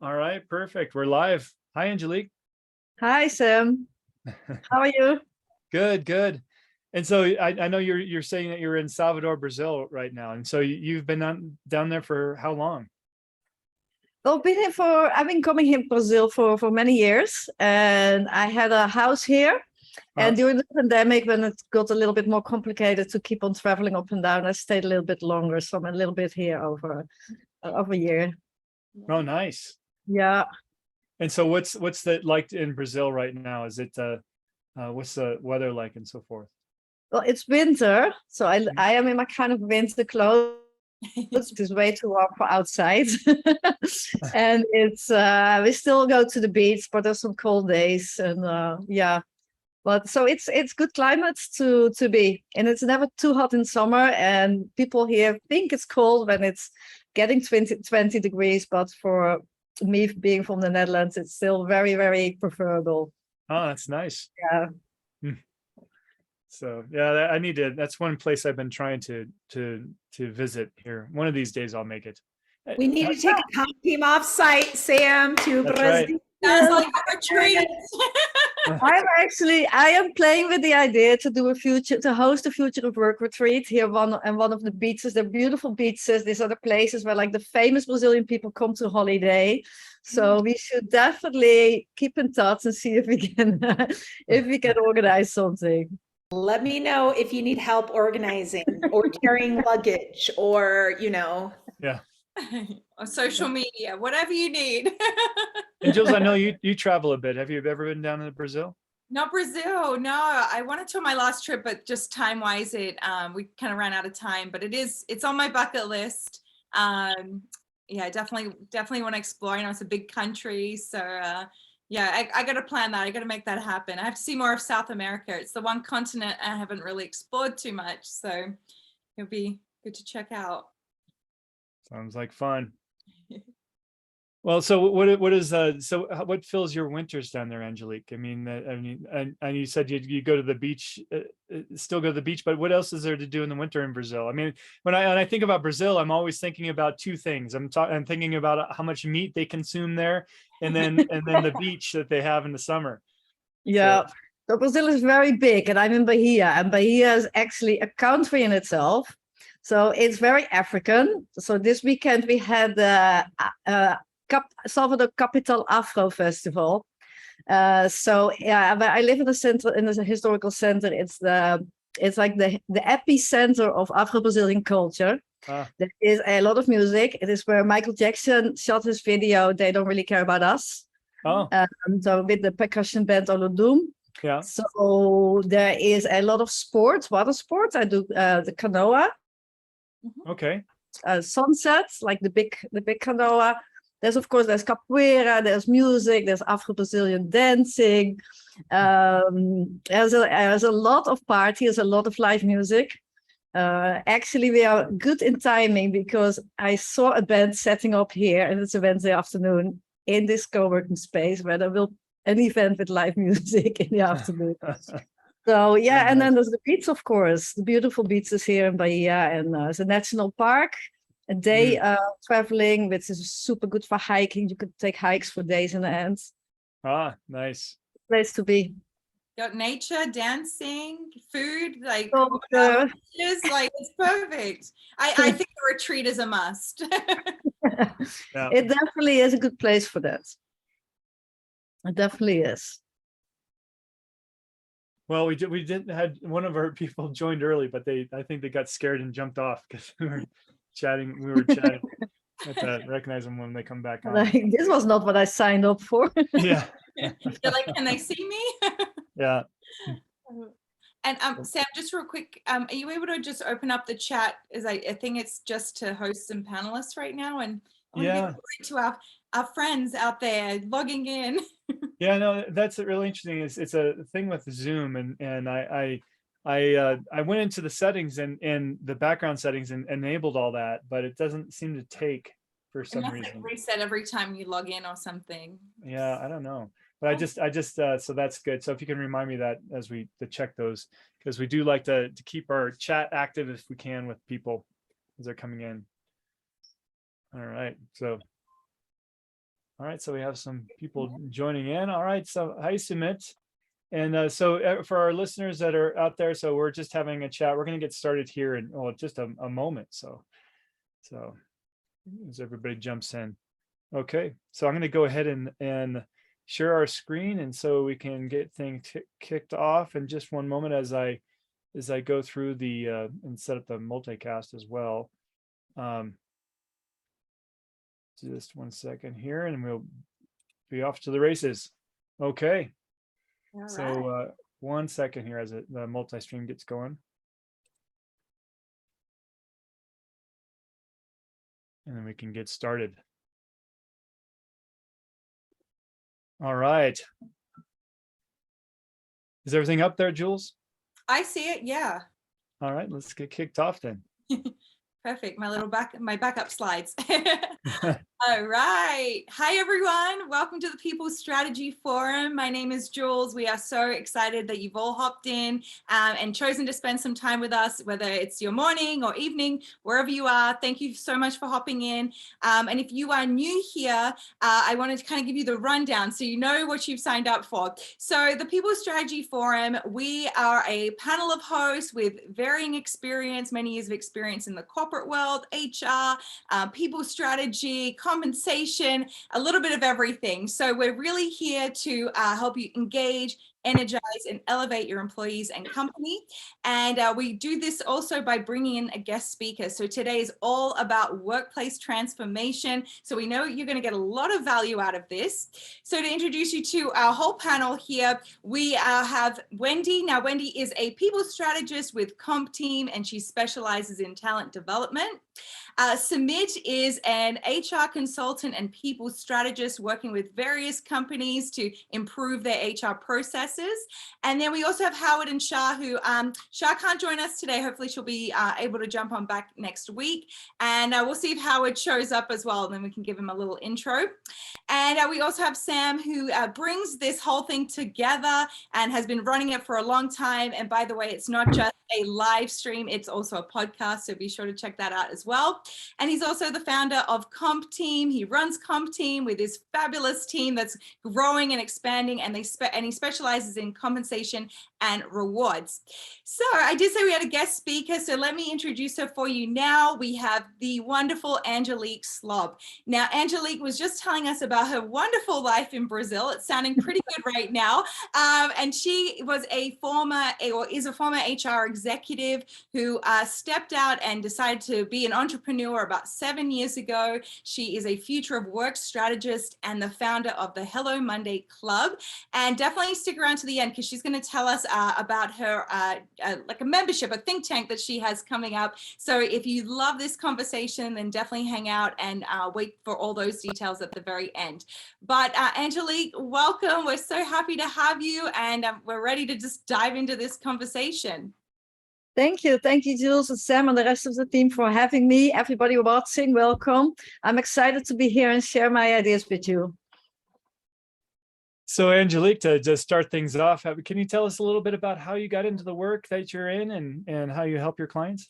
All right, perfect. We're live. Hi, Angelique. Hi, Sam. How are you? Good, good. And so I know you're saying that you're in Salvador, Brazil right now. And so you've been down there for how long? I've been coming here to Brazil for many years, and I had a house here. And during the pandemic, when it got a little bit more complicated to keep on traveling up and down, I stayed a little bit longer. So I'm a little bit here over a year. Oh, nice. Yeah. And so what's that like in Brazil right now? Is it what's the weather like and so forth? Well, it's winter, so I am in my kind of winter clothes. It is way too warm for outside. And it's we still go to the beach, but there's some cold days, and yeah. But so it's good climate to be, and it's never too hot in summer, and people here think it's cold when it's getting 20 degrees, but for me being from the Netherlands, it's still very, very preferable. Oh, that's nice. Yeah. So yeah, I need to. That's one place I've been trying to visit here. One of these days I'll make it. We need to take a comp team off site, Sam, to That's Brazil. right. Sounds like a retreat. I am playing with the idea to host a future of work retreat here one of the beaches. They're beautiful beaches. These are the places where like the famous Brazilian people come to holiday. So we should definitely keep in touch and see if we can organize something. Let me know if you need help organizing or carrying luggage or, Yeah. Or social media, whatever you need. And Jules, I know you travel a bit. Have you ever been down to Brazil? Not Brazil, no. I wanted to on my last trip, but just time-wise, we kind of ran out of time. But it's on my bucket list. Yeah, definitely want to explore. I know it's a big country, so yeah, I got to plan that. I got to make that happen. I have to see more of South America. It's the one continent I haven't really explored too much, so it'll be good to check out. Sounds like fun. Well, so what fills your winters down there, Angelique? I mean, and you said you go to the beach, still go to the beach, but what else is there to do in the winter in Brazil? I mean, when I think about Brazil, I'm always thinking about two things. I'm thinking about how much meat they consume there, and then the beach that they have in the summer. Yeah. So Brazil is very big, and I'm in Bahia, and Bahia is actually a country in itself. So it's very African. So this weekend we had the Salvador Capital Afro Festival. So yeah, I live in the center, in the historical center. It's like the epicenter of Afro-Brazilian culture. There is a lot of music. It is where Michael Jackson shot his video, They Don't Really Care About Us. So with the percussion band Olodum. Yeah. So there is a lot of sports, water sports. I do the canoa. Okay. Sunsets, like the big canoa. There's capoeira, there's music, there's Afro-Brazilian dancing. There's a lot of parties, a lot of live music. Actually, we are good in timing because I saw a band setting up here, and it's a Wednesday afternoon in this co-working space where there will be an event with live music in the afternoon. So yeah, and then there's the beach, of course, the beautiful beaches here in Bahia, and it's a national park. A day traveling, which is super good for hiking. You could take hikes for days in the end. Ah, nice Place to be. Got nature, dancing, food, like it's perfect. I think the retreat is a must. Yeah. It definitely is a good place for that. It definitely is. Well, we didn't had one of our people joined early, but I think they got scared and jumped off because we were chatting. I have to recognize them when they come back on. Like, this was not what I signed up for. Yeah. You're like, can they see me? Yeah. And Sam, just real quick, are you able to just open up the chat? As I think it's just to host some panelists right now, and to our friends out there logging in. Yeah, no, that's really interesting. It's a thing with Zoom, and I went into the settings and the background settings and enabled all that, but it doesn't seem to take for some reason. Reset every time you log in or something. Yeah, I don't know, but I just so that's good. So if you can remind me that as we check those, because we do like to keep our chat active if we can with people as they're coming in. All right, so All right, so we have some people joining in. All right, so hi, Sumit. And for our listeners that are out there, so we're just having a chat. We're going to get started here in just a moment. So as everybody jumps in. Okay, so I'm going to go ahead and share our screen, and so we can get things kicked off in just one moment as I go through the and set up the multicast as well. Just one second here, and we'll be off to the races. Okay. All right. So 1 second here as the multi-stream gets going. And then we can get started. All right. Is everything up there, Jules? I see it. Yeah. All right, let's get kicked off then. Perfect. My backup slides. All right. Hi, everyone. Welcome to the People's Strategy Forum. My name is Jules. We are so excited that you've all hopped in and chosen to spend some time with us, whether it's your morning or evening, wherever you are. Thank you so much for hopping in. And if you are new here, I wanted to kind of give you the rundown so you know what you've signed up for. So the People's Strategy Forum, we are a panel of hosts with varying experience, many years of experience in the corporate world, HR, people strategy, compensation, a little bit of everything. So we're really here to help you engage, energize, and elevate your employees and company. And we do this also by bringing in a guest speaker. So today is all about workplace transformation. So we know you're going to get a lot of value out of this. So to introduce you to our whole panel here, we have Wendy. Now, Wendy is a people strategist with Comp Team, and she specializes in talent development. Sumit is an HR consultant and people strategist working with various companies to improve their HR processes. And then we also have Howard and Char, who Char can't join us today. Hopefully she'll be able to jump on back next week. And we'll see if Howard shows up as well, and then we can give him a little intro. And we also have Sam, who brings this whole thing together and has been running it for a long time. And by the way, it's not just a live stream, it's also a podcast, so be sure to check that out as well. And he's also the founder of Comp Team. He runs Comp Team with his fabulous team that's growing and expanding, and he specializes in compensation and rewards. So I did say we had a guest speaker, so let me introduce her for you now. We have the wonderful Angelique Slob. Now, Angelique was just telling us about her wonderful life in Brazil. It's sounding pretty good right now. And she was is a former HR executive who stepped out and decided to be an entrepreneur about 7 years ago. She is a future of work strategist and the founder of the Hello Monday Club. And definitely stick around to the end, because she's going to tell us about her like a membership, a think tank that she has coming up. So if you love this conversation, then definitely hang out and wait for all those details at the very end. But Angelique, welcome. We're so happy to have you, and we're ready to just dive into this conversation. Thank you, Jules and Sam and the rest of the team for having me. Everybody watching, welcome. I'm excited to be here and share my ideas with you. So Angelique, to just start things off, can you tell us a little bit about how you got into the work that you're in and how you help your clients?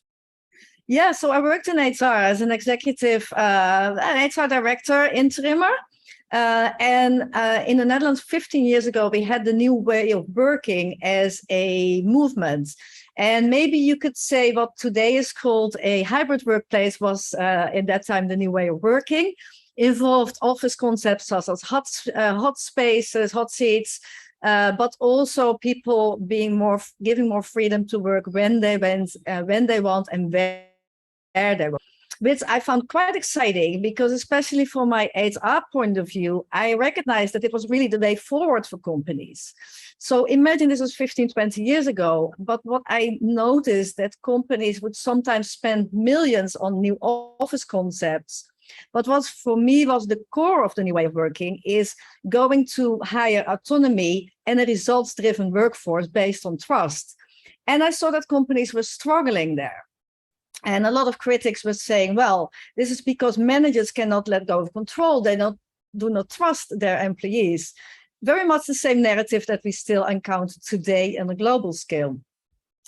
Yeah, so I worked in HR as an executive, an HR director, interimer. And in the Netherlands 15 years ago, we had the new way of working as a movement. And maybe you could say what today is called a hybrid workplace was in that time the new way of working. Involved office concepts such as hot spaces, hot seats, but also people giving more freedom to work when they want and where they want. Which I found quite exciting, because especially from my HR point of view, I recognized that it was really the way forward for companies. So imagine this was 15, 20 years ago, but what I noticed that companies would sometimes spend millions on new office concepts. But what for me was the core of the new way of working is going to higher autonomy and a results-driven workforce based on trust. And I saw that companies were struggling there. And a lot of critics were saying, well, this is because managers cannot let go of control. They do not trust their employees. Very much the same narrative that we still encounter today on a global scale.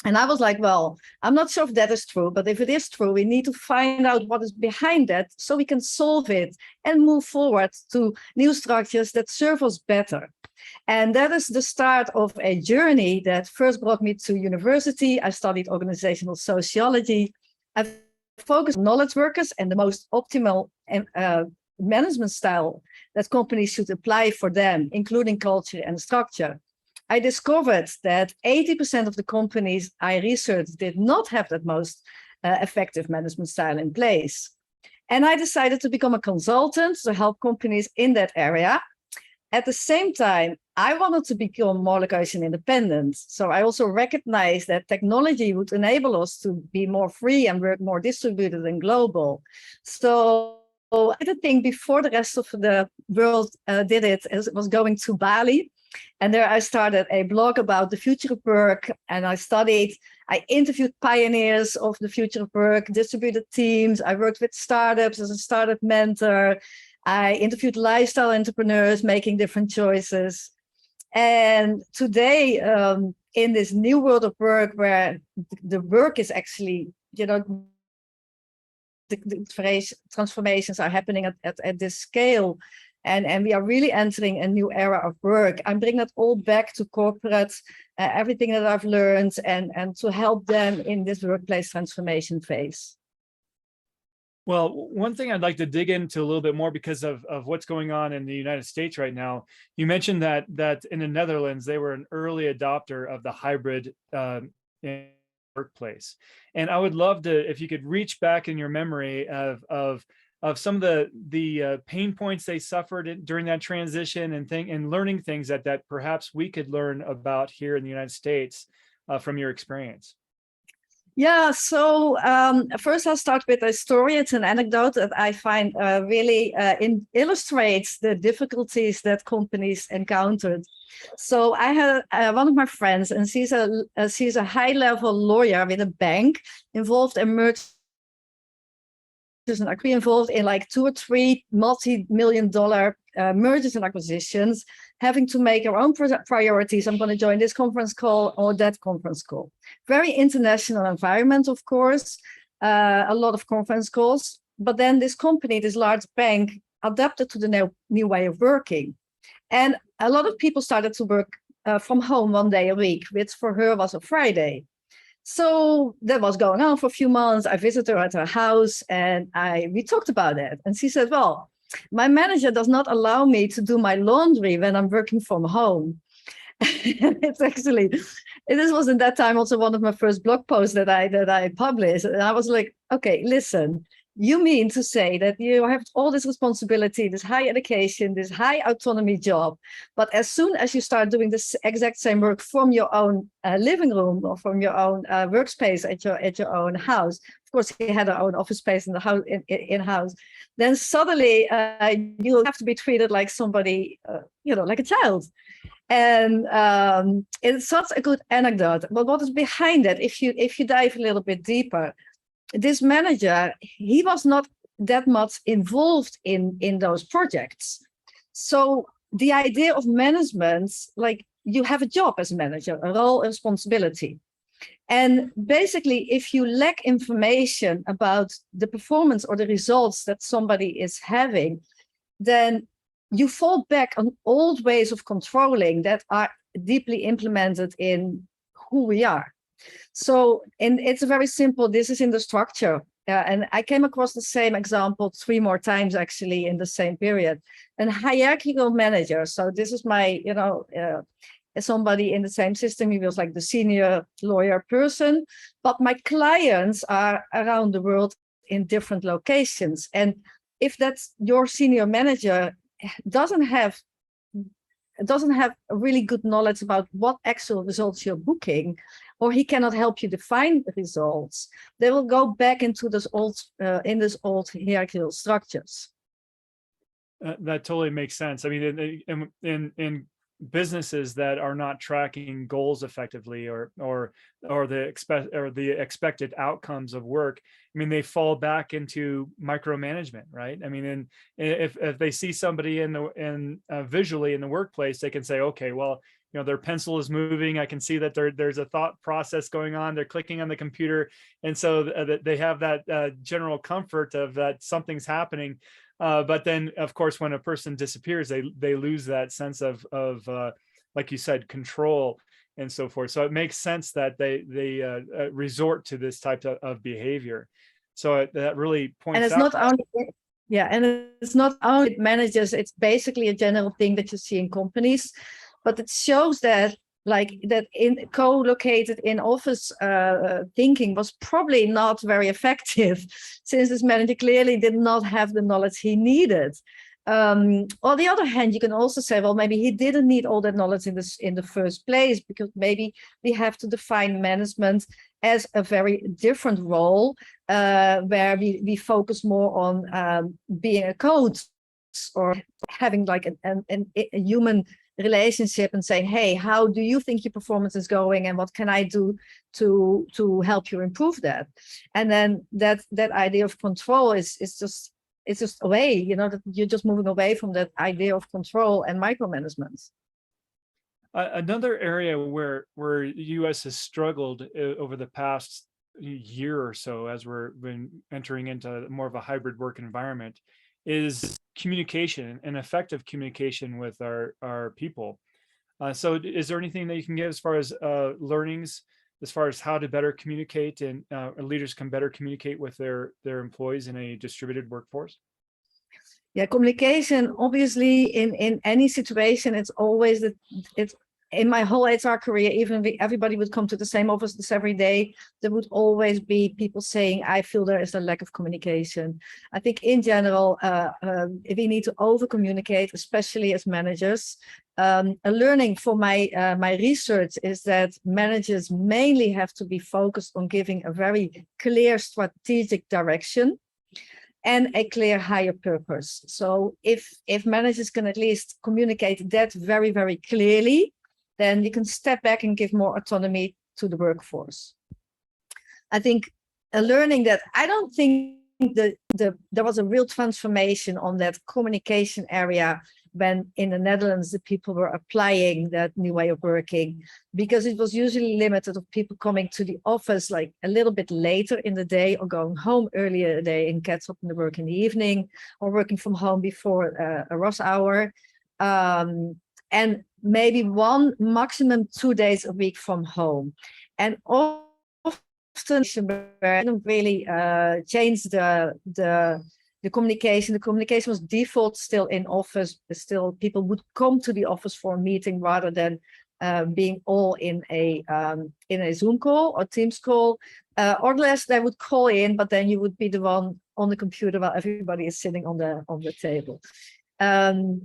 And I was like, well, I'm not sure if that is true, but if it is true, we need to find out what is behind that so we can solve it and move forward to new structures that serve us better. And that is the start of a journey that first brought me to university. I studied organizational sociology. I focused on knowledge workers and the most optimal management style that companies should apply for them, including culture and structure. I discovered that 80% of the companies I researched did not have that most effective management style in place. And I decided to become a consultant to help companies in that area. At the same time, I wanted to become more location independent. So I also recognized that technology would enable us to be more free and work more distributed and global. So I did think before the rest of the world did it, as it was going to Bali. And there I started a blog about the future of work, and I interviewed pioneers of the future of work, distributed teams. I worked with startups as a startup mentor. I interviewed lifestyle entrepreneurs making different choices. And today, in this new world of work where the work is actually, the transformations are happening at this scale, and we are really entering a new era of work. I'm bringing that all back to corporate, everything that I've learned, and to help them in this workplace transformation phase. Well, one thing I'd like to dig into a little bit more because of what's going on in the United States right now. You mentioned that in the Netherlands, they were an early adopter of the hybrid workplace. And I would love to, if you could reach back in your memory of some of the pain points they suffered during that transition and learning things that perhaps we could learn about here in the United States from your experience. Yeah, so first I'll start with a story. It's an anecdote that I find really illustrates the difficulties that companies encountered. So I had one of my friends, and she's a high-level lawyer with a bank involved in mergers and involved in like 2 or 3 multi-million-dollar mergers and acquisitions, having to make our own priorities. I'm going to join this conference call or that conference call. Very international environment, of course, a lot of conference calls. But then this company, this large bank, adapted to the new way of working. And a lot of people started to work from home 1 day a week, which for her was a Friday. So that was going on for a few months. I visited her at her house and we talked about it. And she said, well, my manager does not allow me to do my laundry when I'm working from home. This was in that time also one of my first blog posts that I published. And I was like, okay, listen, you mean to say that you have all this responsibility, this high education, this high autonomy job, but as soon as you start doing this exact same work from your own living room or from your own workspace at your own house, of course he had her own office space in the house in-house, then suddenly you'll have to be treated like somebody, like a child. And it's such a good anecdote. But what is behind it, if you dive a little bit deeper, this manager, he was not that much involved in those projects. So the idea of management, like you have a job as a manager, a role, a responsibility. And basically, if you lack information about the performance or the results that somebody is having, then you fall back on old ways of controlling that are deeply implemented in who we are. So, and it's a very simple, this is in the structure. And I came across the same example 3 more times actually in the same period. An hierarchical manager. So this is my, somebody in the same system. He was like the senior lawyer person, but my clients are around the world in different locations. And if that's your senior manager doesn't have really good knowledge about what actual results you're booking, or he cannot help you define the results, they will go back into this old hierarchical structures. That totally makes sense. I mean, in businesses that are not tracking goals effectively or the expected outcomes of work, I mean, they fall back into micromanagement, right? I mean, and if they see somebody visually in the workplace, they can say, okay, well, their pencil is moving. I can see that there's a thought process going on. They're clicking on the computer. And so they have that general comfort of that something's happening. But then, of course, when a person disappears, they lose that sense of like you said, control and so forth. So it makes sense that they resort to this type of behavior. So that really points out. And it's not only, yeah, and it's not only managers, it's basically a general thing that you see in companies, but it shows that like that in co-located in office thinking was probably not very effective, since this manager clearly did not have the knowledge he needed. On the other hand, you can also say, well, maybe he didn't need all that knowledge in the first place, because maybe we have to define management as a very different role, where we focus more on being a coach or having like a human relationship and saying, hey, how do you think your performance is going, and what can I do to help you improve that? And then that idea of control is just away, that you're just moving away from that idea of control and micromanagement. Another area where the U.S. has struggled over the past year or so, as we're been entering into more of a hybrid work environment, is communication and effective communication with our people. So is there anything that you can give as far as learnings, as far as how to better communicate, and leaders can better communicate with their employees in a distributed workforce? Yeah, communication, obviously, in any situation, it's always that it's in my whole HR career, even if everybody would come to the same office every day, there would always be people saying, I feel there is a lack of communication. I think in general, if we need to over communicate, especially as managers, a learning for my research is that managers mainly have to be focused on giving a very clear strategic direction and a clear higher purpose. So if managers can at least communicate that very, very clearly, then you can step back and give more autonomy to the workforce. I think a learning that I don't think there was a real transformation on that communication area when in the Netherlands the people were applying that new way of working, because it was usually limited of people coming to the office like a little bit later in the day, or going home earlier in the day and catch up in the work in the evening, or working from home before a rush hour. And maybe one, maximum 2 days a week from home. And often didn't really change the communication. The communication was default still in office. Still, people would come to the office for a meeting rather than being all in a Zoom call or Teams call. Or less, they would call in, but then you would be the one on the computer while everybody is sitting on the table.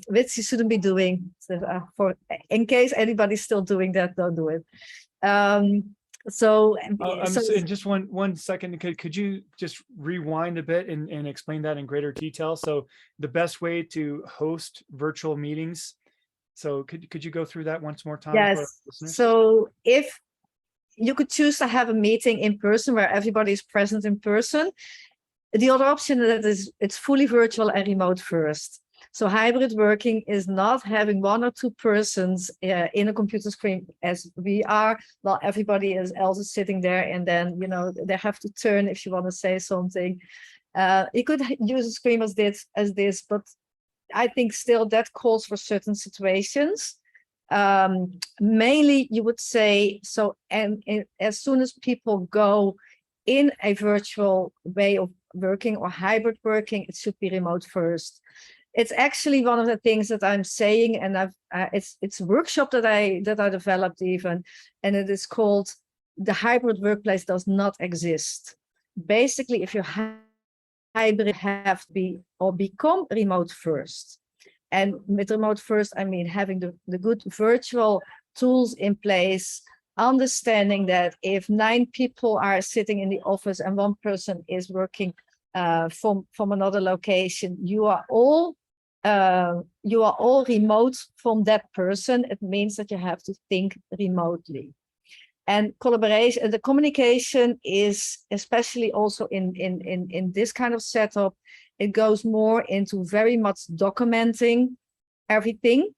Which you shouldn't be doing. So, in case anybody's still doing that, don't do it. Just one second. Could you just rewind a bit and explain that in greater detail? So the best way to host virtual meetings. So could you go through that once more time? Yes. So if you could choose to have a meeting in person where everybody is present in person, the other option that is it's fully virtual and remote first. So hybrid working is not having one or two persons in a computer screen as we are, while everybody else is sitting there, and then they have to turn if you want to say something. You could use a screen as this, but I think still that calls for certain situations. Mainly, you would say so, and as soon as people go in a virtual way of working or hybrid working, it should be remote first. It's actually one of the things that I'm saying, and it's a workshop that I developed even, and it is called "The Hybrid Workplace Does Not Exist." Basically, if you're hybrid, have to be or become remote first. And with remote first, I mean having the good virtual tools in place, understanding that if 9 people are sitting in the office and 1 person is working from another location, you are all remote from that person. It means that you have to think remotely. And collaboration, the communication is, especially also in this kind of setup, it goes more into very much documenting everything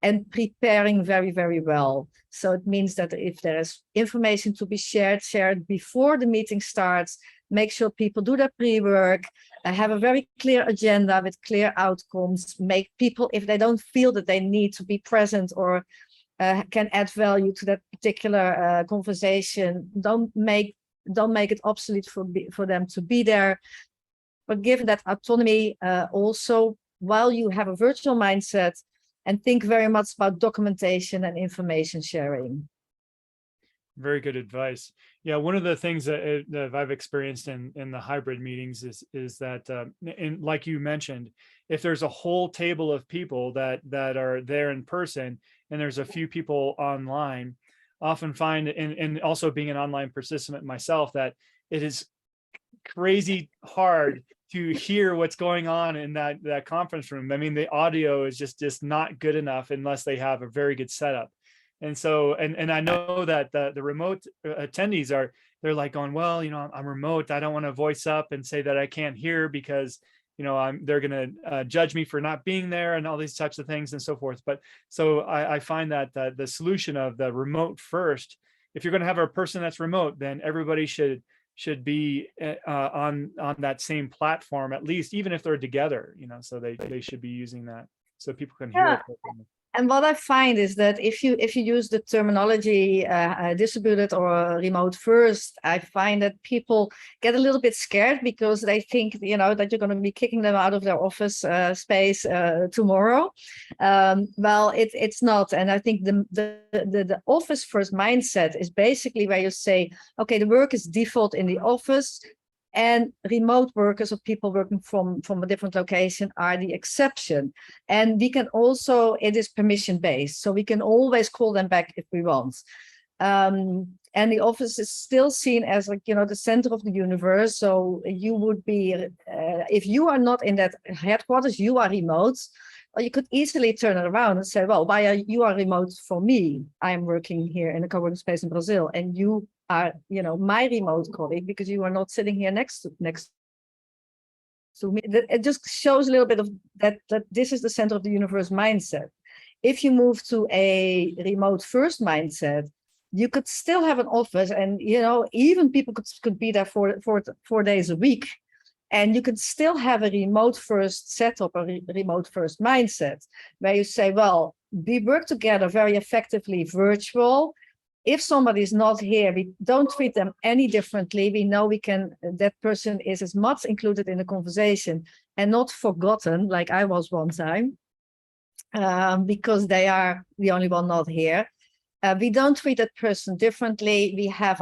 and preparing very, very well. So it means that if there is information to be shared, share it before the meeting starts. Make sure people do their pre-work, have a very clear agenda with clear outcomes. Make people, if they don't feel that they need to be present or can add value to that particular conversation, don't make it obsolete for them to be there. But given that autonomy, also while you have a virtual mindset, and think very much about documentation and information sharing. Very good advice. Yeah, one of the things that I've experienced in the hybrid meetings is that, and like you mentioned, if there's a whole table of people that are there in person, and there's a few people online, often find, and also being an online participant myself, that it is crazy hard to hear what's going on in that conference room. I mean, the audio is just not good enough unless they have a very good setup. And so, and I know that the remote attendees they're like going, well, I'm remote. I don't want to voice up and say that I can't hear because, they're going to judge me for not being there and all these types of things and so forth. But so I find that the solution of the remote first, if you're going to have a person that's remote, then everybody should be on that same platform, at least, even if they're together, so they should be using that so people can hear it. And what I find is that if you use the terminology distributed or remote first, I find that people get a little bit scared because they think, that you're going to be kicking them out of their office space tomorrow. Well, it's not. And I think the office first mindset is basically where you say, okay, the work is default in the office, and remote workers or people working from a different location are the exception. And we can also, it is permission based, so we can always call them back if we want. And the office is still seen as the center of the universe. So you would be, if you are not in that headquarters, you are remote. Or you could easily turn it around and say, well, you are remote for me. I'm working here in a co-working space in Brazil, and you are, my remote colleague because you are not sitting here next to me. It just shows a little bit of that this is the center of the universe mindset. If you move to a remote first mindset, you could still have an office, and even people could be there for 4 days a week. And you can still have a remote first setup, a remote first mindset, where you say, well, we work together very effectively virtual. If somebody is not here, we don't treat them any differently. We know that person is as much included in the conversation and not forgotten, like I was one time, because they are the only one not here. We don't treat that person differently. We have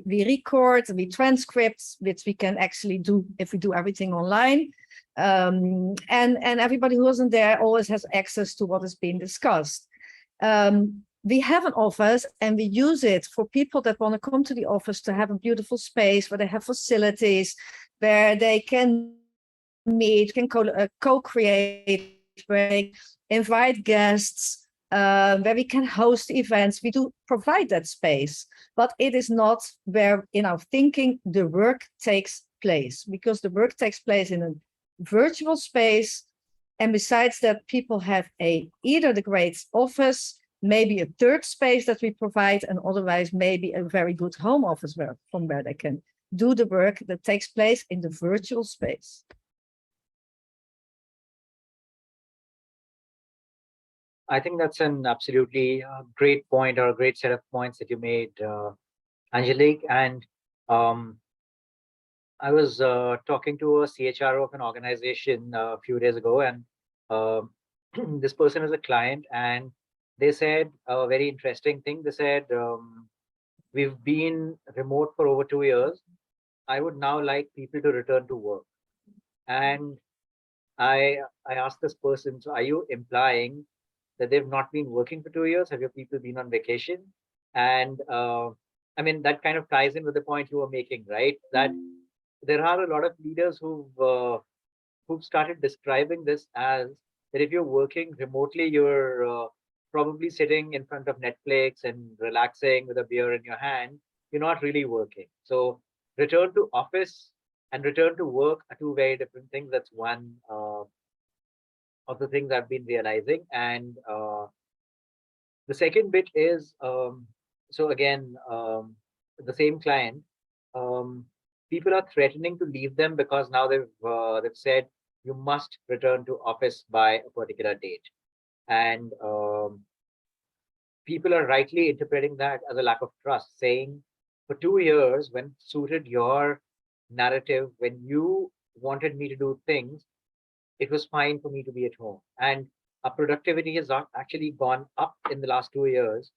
we record, we transcript, which we can actually do if we do everything online. And everybody who wasn't there always has access to what is being discussed. We have an office, and we use it for people that want to come to the office to have a beautiful space where they have facilities, where they can meet, can co-create, where they invite guests, where we can host events. We do provide that space, but it is not where in our thinking the work takes place, because the work takes place in a virtual space. And besides that, people have either the great office, maybe a third space that we provide, and otherwise maybe a very good home office from where they can do the work that takes place in the virtual space. I think that's an absolutely great point, or a great set of points that you made, Angelique. And I was talking to a CHRO of an organization a few days ago, and this person is a client, and they said a very interesting thing. They said, we've been remote for over 2 years. I would now like people to return to work. And I asked this person, so are you implying that they've not been working for 2 years? Have your people been on vacation? And I mean, that kind of ties in with the point you were making, right? That there are a lot of leaders who've started describing this as that if you're working remotely, you're probably sitting in front of Netflix and relaxing with a beer in your hand. You're not really working. So return to office and return to work are two very different things. That's one of the things I've been realizing. And The second bit is, so again, the same client, people are threatening to leave them because now they've said you must return to office by a particular date, and people are rightly interpreting that as a lack of trust, saying for 2 years, when suited your narrative, when you wanted me to do things, it was fine for me to be at home. And our productivity has not actually gone up in the last 2 years.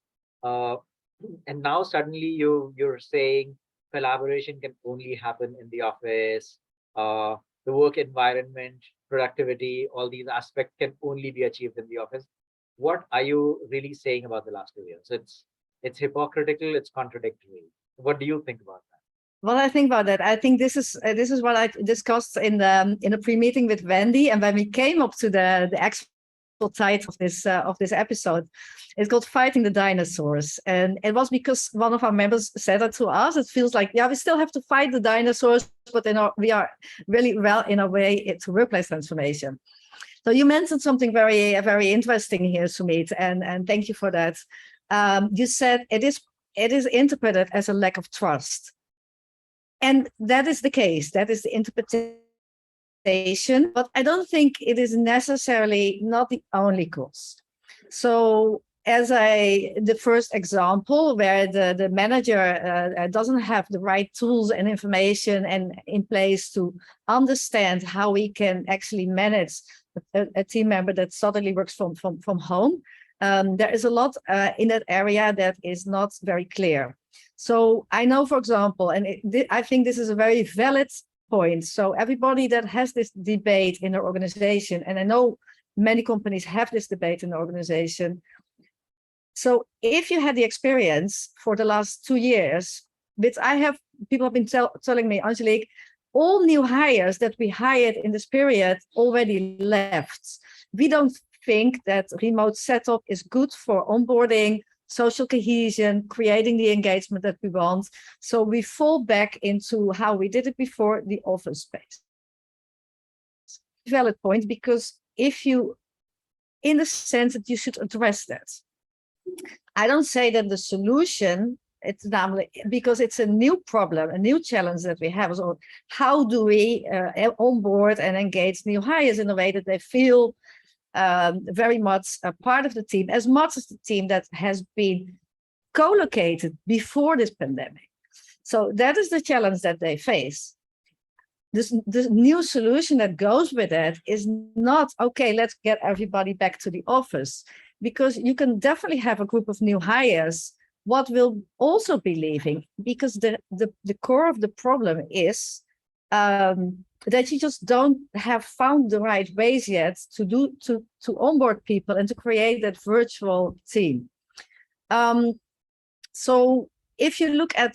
And now suddenly you're saying collaboration can only happen in the office. The work environment, productivity, all these aspects can only be achieved in the office. What are you really saying about the last 2 years? It's hypocritical, it's contradictory. What do you think about that? What I think about that, I think this is what I discussed in the pre-meeting with Wendy, and when we came up to the actual title of this episode, it's called "Fighting the Dinosaurs," and it was because one of our members said that to us. It feels like, yeah, we still have to fight the dinosaurs, but we are really well in a way it's workplace transformation. So you mentioned something very, very interesting here, Sumit, and thank you for that. You said it is interpreted as a lack of trust. And that is the case. That is the interpretation. But I don't think it is necessarily not the only cause. So as the first example where the manager doesn't have the right tools and information and in place to understand how we can actually manage a team member that suddenly works from home, there is a lot in that area that is not very clear. So I know, for example, and I think this is a very valid point. So everybody that has this debate in their organization, and I know many companies have this debate in the organization. So if you had the experience for the last 2 years, which people have been telling me, Angelique, all new hires that we hired in this period already left. We don't think that remote setup is good for onboarding, social cohesion, creating the engagement that we want. So we fall back into how we did it before, the office space. Valid point, because in the sense that you should address that. I don't say that the solution, it's namely because it's a new problem, a new challenge that we have. So how do we onboard and engage new hires in a way that they feel very much a part of the team, as much as the team that has been co-located before this pandemic. So that is the challenge that they face. This new solution that goes with it is not, okay, let's get everybody back to the office, because you can definitely have a group of new hires what will also be leaving, because the core of the problem is that you just don't have found the right ways yet to onboard people and to create that virtual team. So if you look at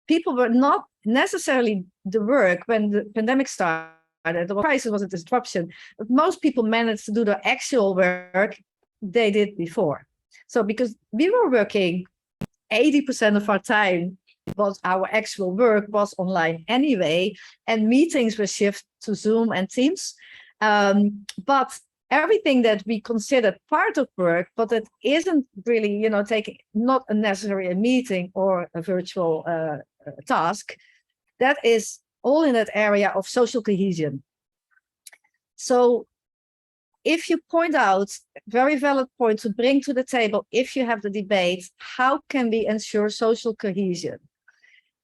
people were not necessarily the work when the pandemic started, the crisis was a disruption, but most people managed to do the actual work they did before. So because we were working 80% of our time, was our actual work was online anyway, and meetings were shifted to Zoom and Teams. But everything that we considered part of work, but it isn't really, taking not a necessary a meeting or a virtual task, that is all in that area of social cohesion. So if you point out very valid point to bring to the table, if you have the debate, how can we ensure social cohesion?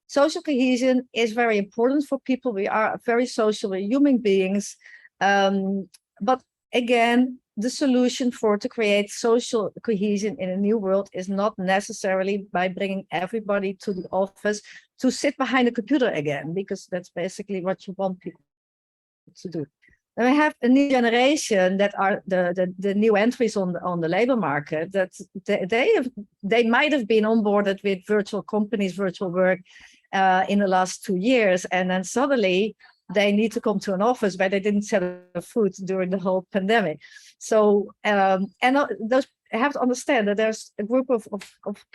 Social cohesion is very important for people. We are very social human beings. But again, the solution to create social cohesion in a new world is not necessarily by bringing everybody to the office to sit behind a computer again, because that's basically what you want people to do. And we have a new generation that are the new entries on the labor market, that they might have been onboarded with virtual companies, virtual work in the last 2 years, and then suddenly they need to come to an office where they didn't set a foot during the whole pandemic. So and those have to understand that there's a group of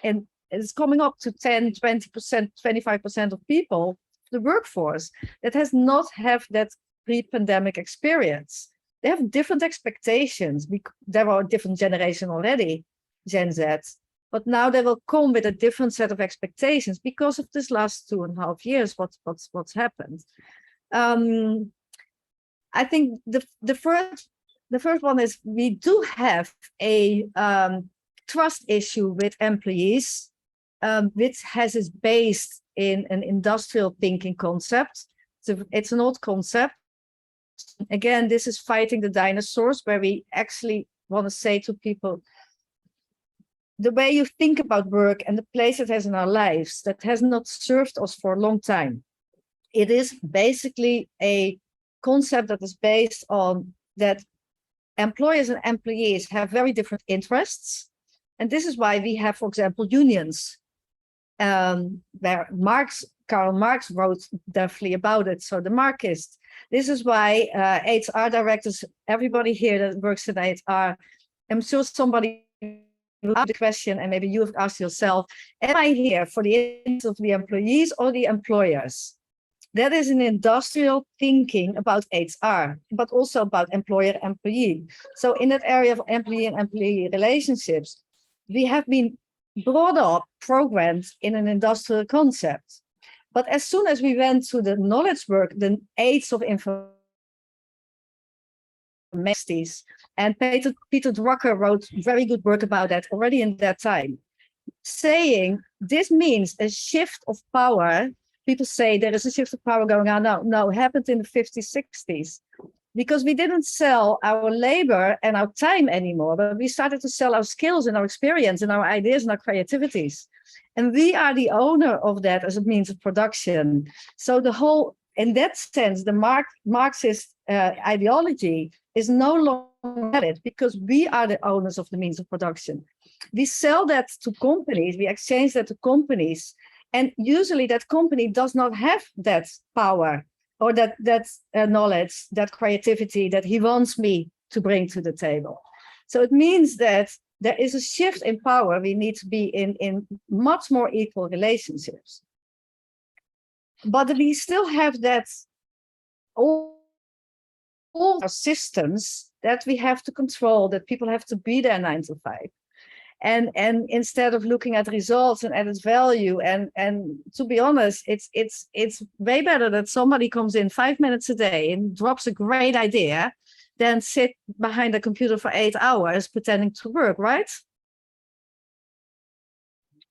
and it's coming up to 10, 20%, 25% of people, the workforce, that has not have that pre-pandemic experience. They have different expectations. There are a different generation already. Gen Z. But now they will come with a different set of expectations because of this last 2.5 years. What's happened? I think the first one is we do have a trust issue with employees, which is based in an industrial thinking concept. So it's an old concept. Again, this is fighting the dinosaurs, where we actually want to say to people, the way you think about work and the place it has in our lives, that has not served us for a long time. It is basically a concept that is based on that employers and employees have very different interests. And this is why we have, for example, unions, where Karl Marx wrote definitely about it. So the Marxists. This is why HR directors, everybody here that works in HR, I'm sure somebody will ask the question, and maybe you have asked yourself, am I here for the interests of the employees or the employers? That is an industrial thinking about HR, but also about employer-employee. So in that area of employee and employee relationships, we have been brought up, programmed in an industrial concept. But as soon as we went to the knowledge work, the age of information, and Peter Drucker wrote very good work about that already in that time, saying this means a shift of power. People say there is a shift of power going on now. No, it happened in the 50s, 60s, because we didn't sell our labor and our time anymore, but we started to sell our skills and our experience and our ideas and our creativities. And we are the owner of that as a means of production. So the whole, in that sense, the Marxist ideology is no longer valid because we are the owners of the means of production. We sell that to companies, we exchange that to companies, and usually that company does not have that power or that knowledge, that creativity that he wants me to bring to the table. So it means that there is a shift in power. We need to be in much more equal relationships. But we still have that all our systems that we have to control, that people have to be there 9 to 5. And instead of looking at results and added value, and to be honest, it's way better that somebody comes in 5 minutes a day and drops a great idea than sit behind a computer for 8 hours pretending to work, right?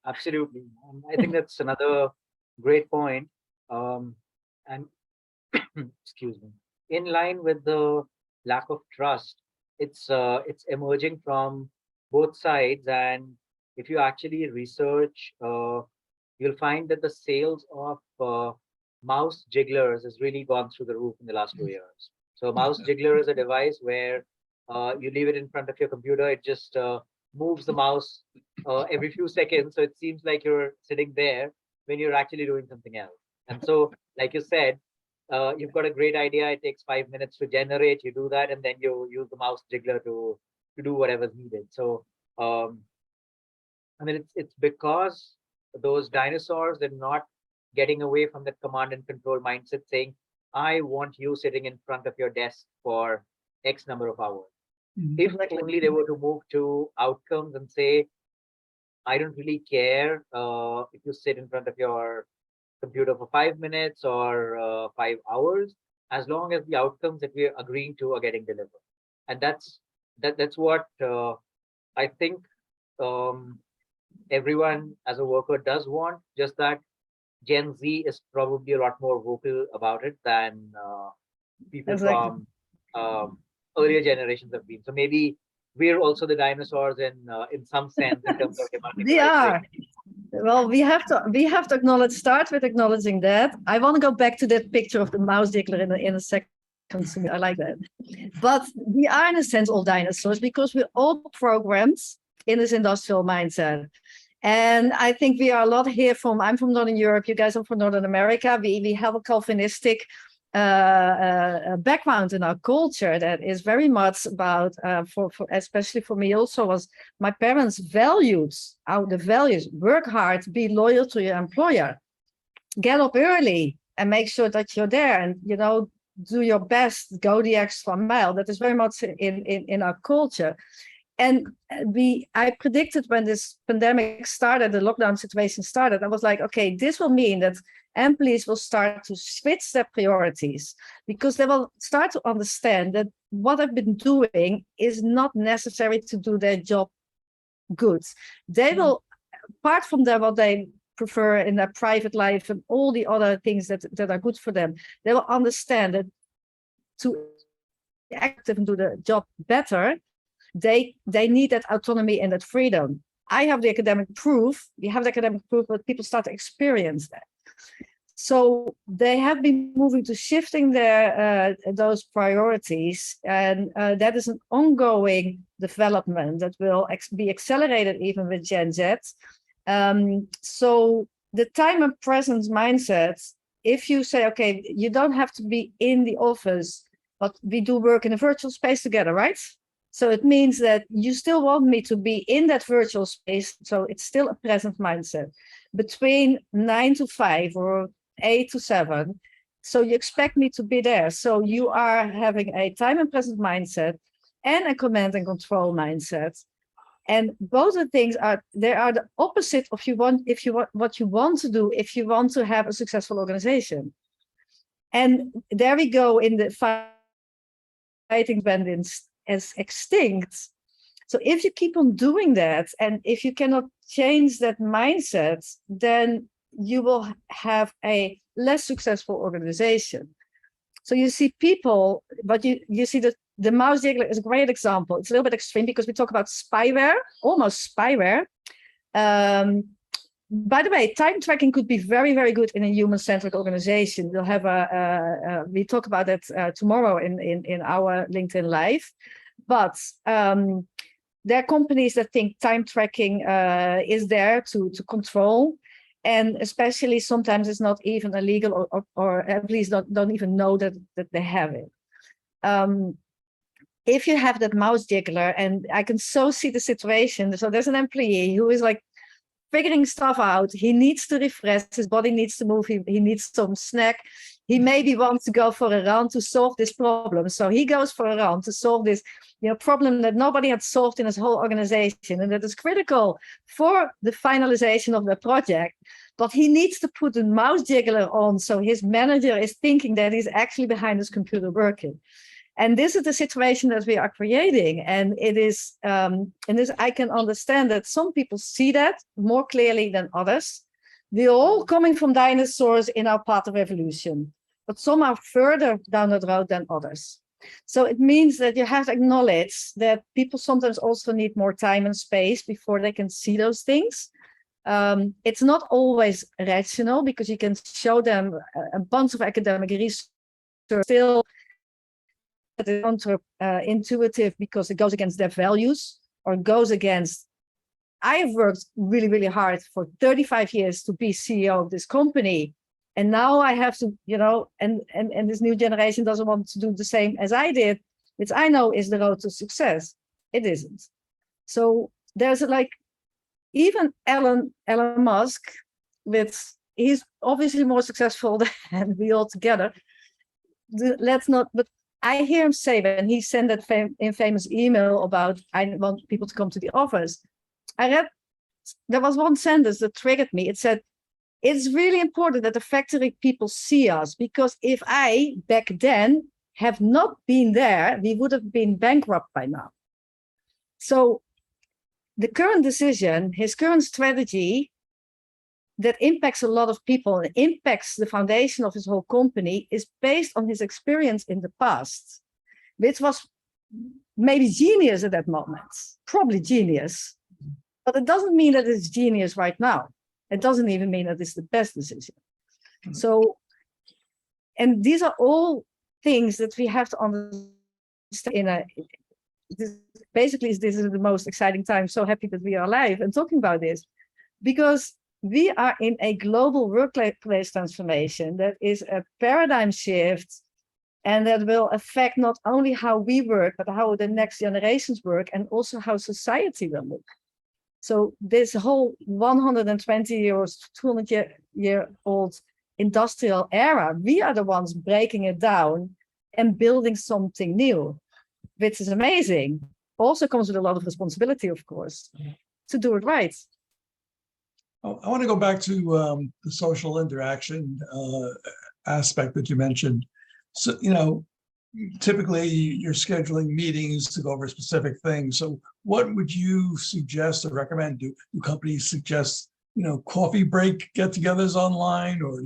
Absolutely. I think that's another great point. And excuse me, in line with the lack of trust, it's emerging from both sides. And if you actually research, you'll find that the sales of mouse jigglers has really gone through the roof in the last 2 years. So mouse jiggler is a device where you leave it in front of your computer. It just moves the mouse every few seconds. So it seems like you're sitting there when you're actually doing something else. And so, like you said, you've got a great idea. It takes 5 minutes to generate. You do that, and then you use the mouse jiggler to do whatever's needed. So, I mean, it's because those dinosaurs are not getting away from that command and control mindset, saying, I want you sitting in front of your desk for X number of hours. If only they were to move to outcomes and say, I don't really care if you sit in front of your computer for 5 minutes or 5 hours, as long as the outcomes that we're agreeing to are getting delivered. And that's what I think everyone as a worker does want, just that Gen Z is probably a lot more vocal about it than people from earlier generations have been. So maybe we're also the dinosaurs in some sense in terms of demanding. We are. Well, we have to acknowledge. Start with acknowledging that. I want to go back to that picture of the mouse jiggler in a second. I like that. But we are in a sense all dinosaurs because we're all programmed in this industrial mindset. And I think we are a lot here I'm from Northern Europe, you guys are from Northern America. We have a Calvinistic background in our culture that is very much about, for especially for me also, was my parents' values, the values, work hard, be loyal to your employer, get up early and make sure that you're there and, do your best, go the extra mile. That is very much in our culture. And I predicted when this pandemic started, the lockdown situation started, I was like, okay, this will mean that employees will start to switch their priorities, because they will start to understand that what I've been doing is not necessary to do their job good. They will, apart from what they prefer in their private life and all the other things that are good for them, they will understand that to be active and do the job better, they need that autonomy and that freedom. I have the academic proof, we have the academic proof, but people start to experience that. So they have been moving to shifting their those priorities, and that is an ongoing development that will be accelerated even with Gen Z. So the time and presence mindset, if you say, okay, you don't have to be in the office, but we do work in a virtual space together, right? So it means that you still want me to be in that virtual space. So it's still a present mindset between 9 to 5 or 8 to 7. So you expect me to be there. So you are having a time and present mindset and a command and control mindset. And both of the things are the opposite of what you want to do if you want to have a successful organization. And there we go in the fighting bandits as extinct. So if you keep on doing that, and if you cannot change that mindset, then you will have a less successful organization. So you see people, but you see that the mouse jiggler is a great example. It's a little bit extreme because we talk about spyware, almost spyware. By the way, time tracking could be very, very good in a human-centric organization. We'll have we talk about that tomorrow in our LinkedIn Live. But there are companies that think time tracking is there to control. And especially sometimes it's not even illegal, or at least don't even know that they have it. If you have that mouse jiggler, and I can so see the situation. So there's an employee who is like figuring stuff out. He needs to refresh, his body needs to move, he needs some snack. He maybe wants to go for a run to solve this problem. So he goes for a run to solve this problem that nobody had solved in his whole organization, and that is critical for the finalization of the project. But he needs to put a mouse jiggler on, so his manager is thinking that he's actually behind his computer working. And this is the situation that we are creating. And it is, I can understand that some people see that more clearly than others. We're all coming from dinosaurs in our path of evolution, but some are further down the road than others. So it means that you have to acknowledge that people sometimes also need more time and space before they can see those things. It's not always rational, because you can show them a bunch of academic research still intuitive because it goes against their values, or goes against. I have worked really, really hard for 35 years to be CEO of this company. And now I have to, and this new generation doesn't want to do the same as I did, which I know is the road to success. It isn't. So there's even Elon Musk, he's obviously more successful than we all together. But I hear him say, when he sent that infamous email about, I want people to come to the office, I read, there was one sentence that triggered me. It said, it's really important that the factory people see us, because if I, back then, have not been there, we would have been bankrupt by now. So the current decision, his current strategy, that impacts a lot of people and impacts the foundation of his whole company, is based on his experience in the past, which was maybe genius at that moment, probably genius. But it doesn't mean that it's genius right now. It doesn't even mean that it's the best decision. So, and these are all things that we have to understand basically, this is the most exciting time. So happy that we are alive and talking about this, because we are in a global workplace transformation that is a paradigm shift, and that will affect not only how we work, but how the next generations work, and also how society will look. So this whole 120-year-old, 200-year-old industrial era, we are the ones breaking it down and building something new, which is amazing. also comes with a lot of responsibility, of course, to do it right. I want to go back to the social interaction aspect that you mentioned. So, typically you're scheduling meetings to go over specific things. So what would you suggest or recommend? Do companies suggest, coffee break get-togethers online, or,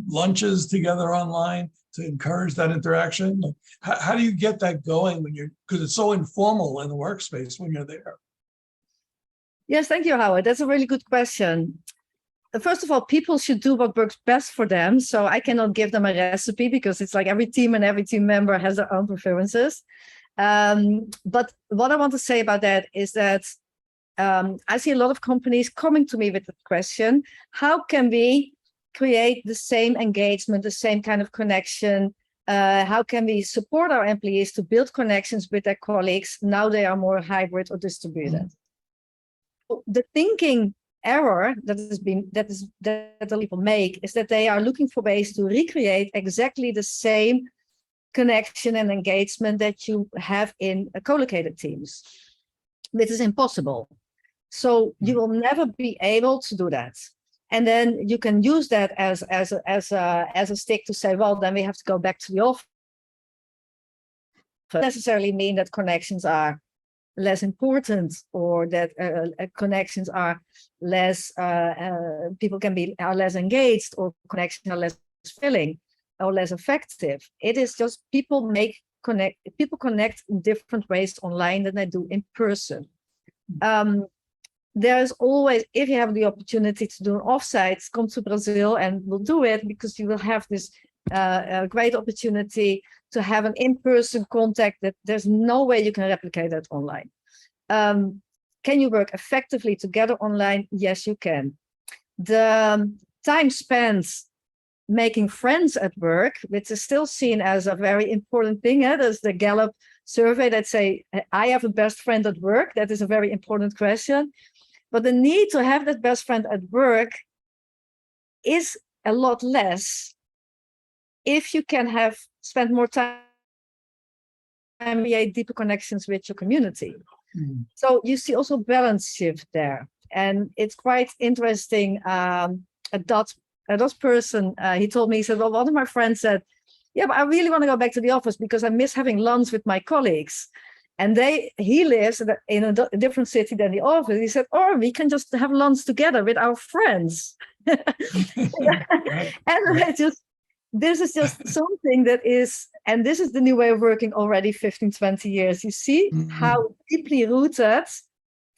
lunches together online to encourage that interaction? Like, how do you get that going when because it's so informal in the workspace when you're there? Yes, thank you, Howard. That's a really good question. First of all, people should do what works best for them. So I cannot give them a recipe, because it's like every team and every team member has their own preferences. But what I want to say about that is that I see a lot of companies coming to me with the question, how can we create the same engagement, the same kind of connection? How can we support our employees to build connections with their colleagues now they are more hybrid or distributed? The thinking error that the people make is that they are looking for ways to recreate exactly the same connection and engagement that you have in co-located teams. This is impossible. So you will never be able to do that. And then you can use that as a stick to say, well, then we have to go back to the office. Doesn't necessarily mean that connections are less important, or that connections are less, people are less engaged, or connections are less filling or less effective. It is just people connect in different ways online than they do in person. There's always, if you have the opportunity to do an offsite, come to Brazil and we'll do it, because you will have this great opportunity to have an in-person contact that there's no way you can replicate that online. Can you work effectively together online? Yes, you can. The time spent making friends at work, which is still seen as a very important thing. There's the Gallup survey that say, I have a best friend at work. That is a very important question. But the need to have that best friend at work is a lot less if you can spend more time and create deeper connections with your community. So you see also balance shift there. And it's quite interesting. A Dutch person, he told me, he said, well, one of my friends said, yeah, but I really want to go back to the office because I miss having lunch with my colleagues. And he lives in a different city than the office. He said, or we can just have lunch together with our friends. And this is just something that is, and this is the new way of working already 15, 20 years. You see how deeply rooted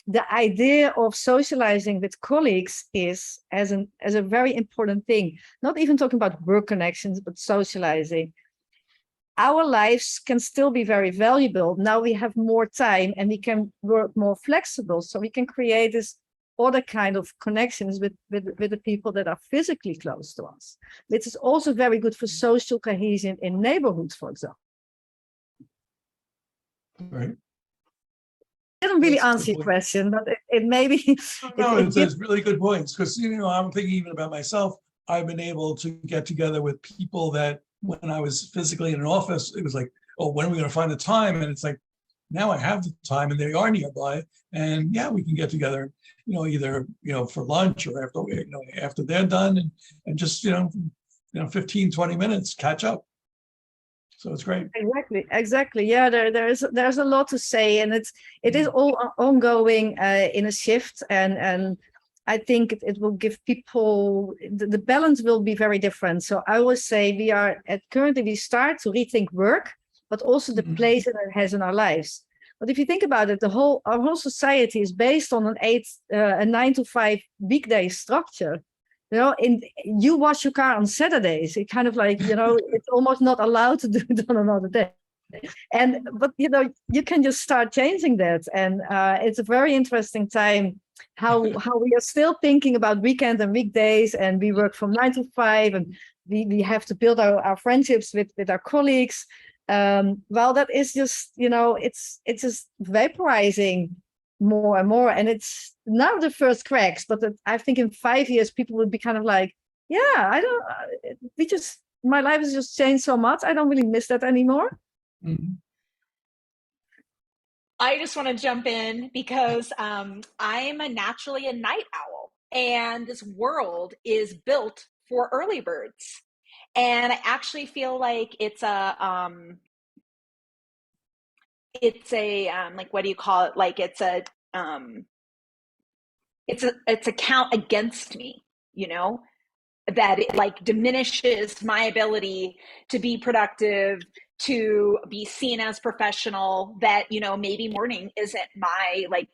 the idea of socializing with colleagues is as a very important thing. Not even talking about work connections, but socializing. Our lives can still be very valuable. Now we have more time and we can work more flexible. So we can create this other kind of connections with the people that are physically close to us. Which is also very good for social cohesion in neighborhoods, for example. Right. I didn't really That's a answer good your point. question, but it maybe. No, it's really good points, because I'm thinking even about myself. I've been able to get together with people that when I was physically in an office, it was like, oh, when are we going to find the time? And it's like, now I have the time and they are nearby, and yeah, we can get together, either for lunch or after they're done, and just 15, 20 minutes catch up. So it's great. Exactly. Yeah, there's a lot to say, and it is all ongoing in a shift, and I think it will give people the balance will be very different. So I always say currently we start to rethink work, but also the place that it has in our lives. But if you think about it, our whole society is based on a 9 to 5 weekday structure. You wash your car on Saturdays. It kind of like, it's almost not allowed to do it on another day. But you can just start changing that. And it's a very interesting time how we are still thinking about weekends and weekdays, and we work from 9 to 5, and we have to build our friendships with our colleagues. Well, that is just, it's just vaporizing more and more, and it's now the first cracks, but I think in 5 years people would be kind of like, yeah, my life has just changed so much, I don't really miss that anymore. I just want to jump in because I'm naturally a night owl, and this world is built for early birds. And I actually feel like it's a like, what do you call it? Like it's a count against me, you know, that it like diminishes my ability to be productive, to be seen as professional, that, you know, maybe morning isn't my like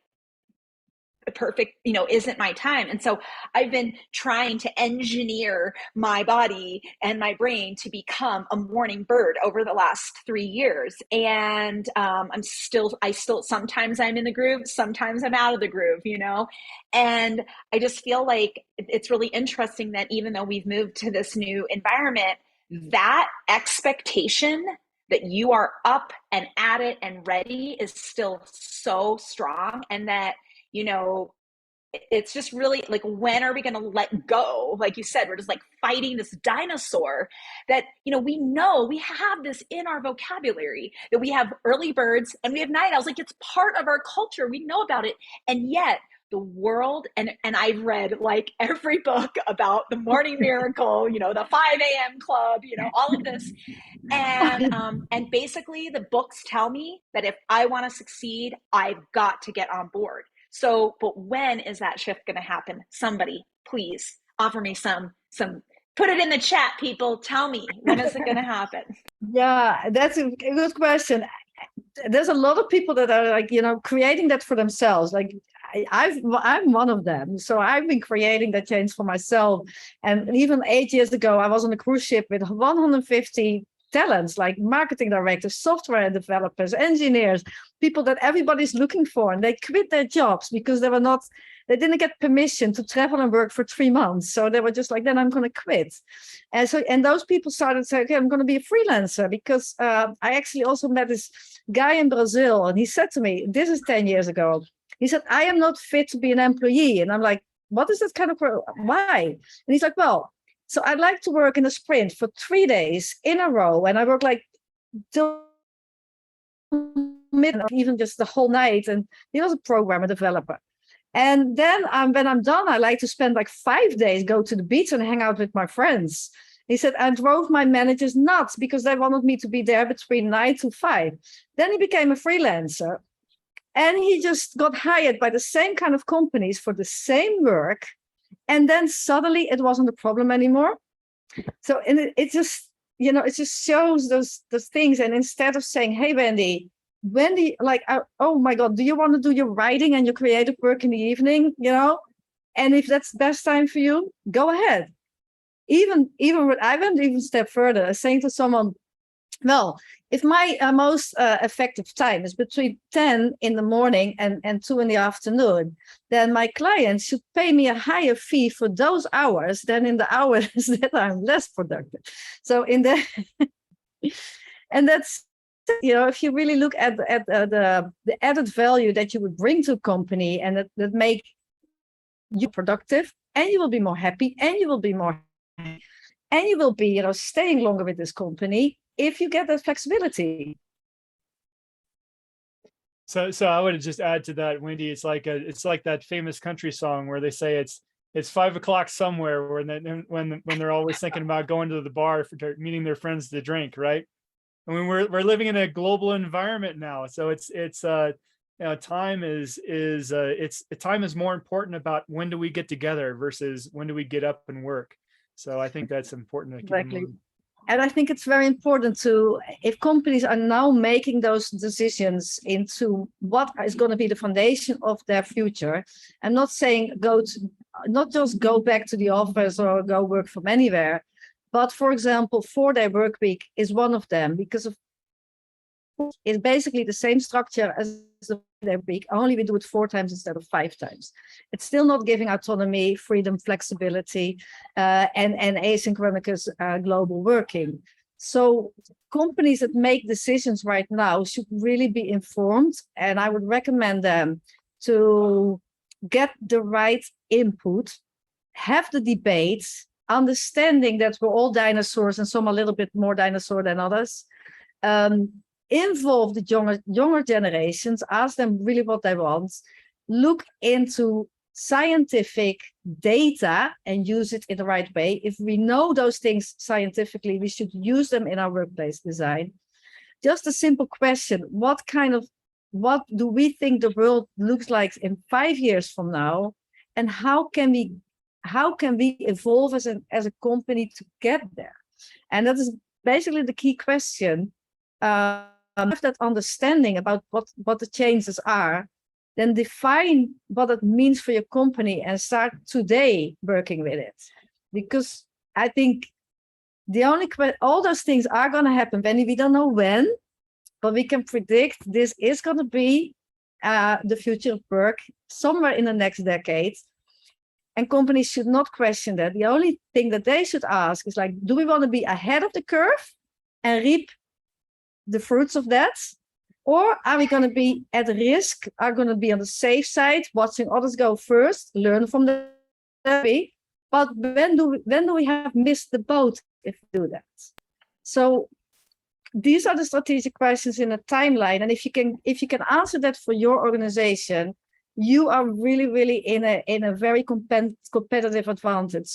perfect, you know, isn't my time. And so I've been trying to engineer my body and my brain to become a morning bird over the last 3 years. And I still, sometimes I'm in the groove, sometimes I'm out of the groove, you know? And I just feel like it's really interesting that even though we've moved to this new environment, that expectation that you are up and at it and ready is still so strong. And that, you know, it's just really like, when are we going to let go? Like you said, we're just like fighting this dinosaur that, you know we have this in our vocabulary, that we have early birds and we have night owls. Like, it's part of our culture. We know about it. And yet the world, and I've read like every book about the morning miracle, you know, the 5 a.m. club, you know, all of this. And basically the books tell me that if I want to succeed, I've got to get on board. So, but when is that shift going to happen? Somebody, please offer me some, put it in the chat, people. Tell me, when is it going to happen? Yeah, that's a good question. There's a lot of people that are like, you know, creating that for themselves. Like I'm one of them. So I've been creating that change for myself. And even 8 years ago, I was on a cruise ship with 150 talents, like marketing directors, software developers, engineers, people that everybody's looking for. And they quit their jobs because they didn't get permission to travel and work for 3 months. So they were just like, then I'm going to quit. And those people started saying, okay, I'm going to be a freelancer, because I actually also met this guy in Brazil, and he said to me, this is 10 years ago. He said, I am not fit to be an employee. And I'm like, what is that kind of, why? And he's like, well, so I'd like to work in a sprint for 3 days in a row. And I work like till midnight, even just the whole night. And he was a programmer, developer. And then when I'm done, I like to spend like 5 days, go to the beach and hang out with my friends. He said, I drove my managers nuts because they wanted me to be there between 9 to 5. Then he became a freelancer. And he just got hired by the same kind of companies for the same work. And then suddenly it wasn't a problem anymore. So it just, you know, it just shows those things. And instead of saying, hey, Wendy, like, oh my God, do you want to do your writing and your creative work in the evening? You know, and if that's the best time for you, go ahead. Even I went even a step further, saying to someone, well, if my most effective time is between 10 in the morning and 2 in the afternoon, then my clients should pay me a higher fee for those hours than in the hours that I'm less productive. So and that's, you know, if you really look at the added value that you would bring to a company, and that make you productive, and you will be more happy, and you will be more happy, and you will be, you know, staying longer with this company if you get that flexibility. So I would just add to that, Wendy. It's like that famous country song where they say it's 5 o'clock somewhere, when they're always thinking about going to the bar for meeting their friends to drink, right? I mean, we're living in a global environment now, so it's you know, time is more important about when do we get together versus when do we get up and work. So I think that's important to keep in mind. And I think it's very important if companies are now making those decisions into what is going to be the foundation of their future, and not saying not just go back to the office or go work from anywhere, but for example, 4-day work week is one of them, because it's basically the same structure as the week, only we do it 4 times instead of 5 times. It's still not giving autonomy, freedom, flexibility, and asynchronous global working. So companies that make decisions right now should really be informed, and I would recommend them to get the right input, have the debates, understanding that we're all dinosaurs and some a little bit more dinosaur than others. involve the younger generations, ask them really what they want, look into scientific data and use it in the right way. If we know those things scientifically, we should use them in our workplace design. Just a simple question: what do we think the world looks like in 5 years from now, and how can we evolve as a company to get there? And that is basically the key question. Have that understanding about what the changes are, then define what it means for your company and start today working with it. Because I think all those things are going to happen when we don't know when, but we can predict this is going to be the future of work somewhere in the next decade. And companies should not question that. The only thing that they should ask is like, do we want to be ahead of the curve and reap the fruits of that? Or are we going to be at risk, are going to be on the safe side, watching others go first, learn from the way? But when do we have missed the boat if we do that? So these are the strategic questions in a timeline. And if you can answer that for your organization, you are really, really in a very competitive advantage.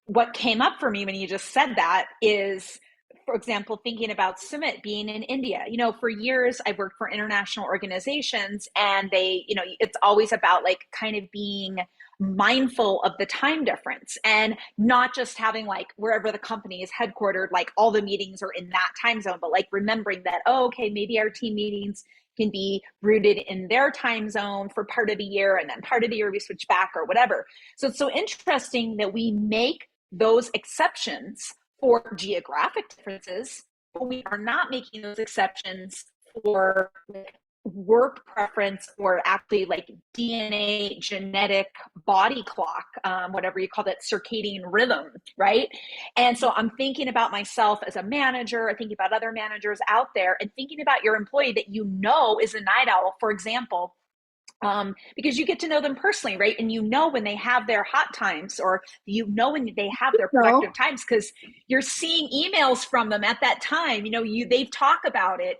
What came up for me when you just said that is, for example, thinking about Sumit being in India. For years I've worked for international organizations, and they, it's always about like kind of being mindful of the time difference and not just having like wherever the company is headquartered, like all the meetings are in that time zone, but like remembering that, oh, okay, maybe our team meetings can be rooted in their time zone for part of the year, and then part of the year we switch back or whatever. So it's so interesting that we make those exceptions for geographic differences, but we are not making those exceptions for work preference or actually like DNA, genetic body clock, whatever you call that, circadian rhythm, right? And so I'm thinking about myself as a manager, I think about other managers out there, and thinking about your employee that is a night owl, for example, because you get to know them personally, right? And when they have their hot times, or when they have their productive times, because you're seeing emails from them at that time. They talk about it.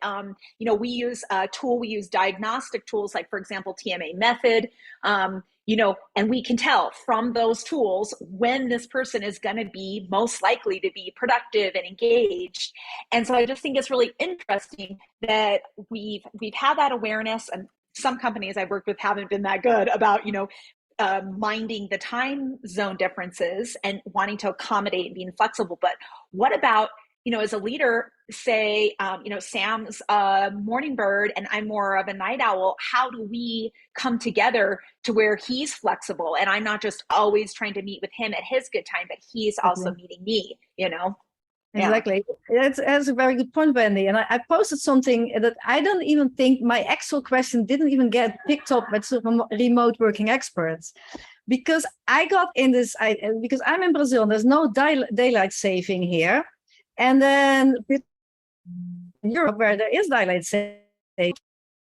We use a tool, we use diagnostic tools, like for example, TMA method, and we can tell from those tools when this person is going to be most likely to be productive and engaged. And so I just think it's really interesting that we've had that awareness, and some companies I've worked with haven't been that good about, minding the time zone differences and wanting to accommodate and being flexible. But what about, as a leader, say, Sam's a morning bird and I'm more of a night owl. How do we come together to where he's flexible and I'm not just always trying to meet with him at his good time, but he's also meeting me, Exactly. Yeah. That's a very good point, Wendy. And I posted something that I don't even think my actual question didn't even get picked up by some remote working experts, because I got in this, because I'm in Brazil, there's no daylight saving here. And then in Europe, where there is daylight saving,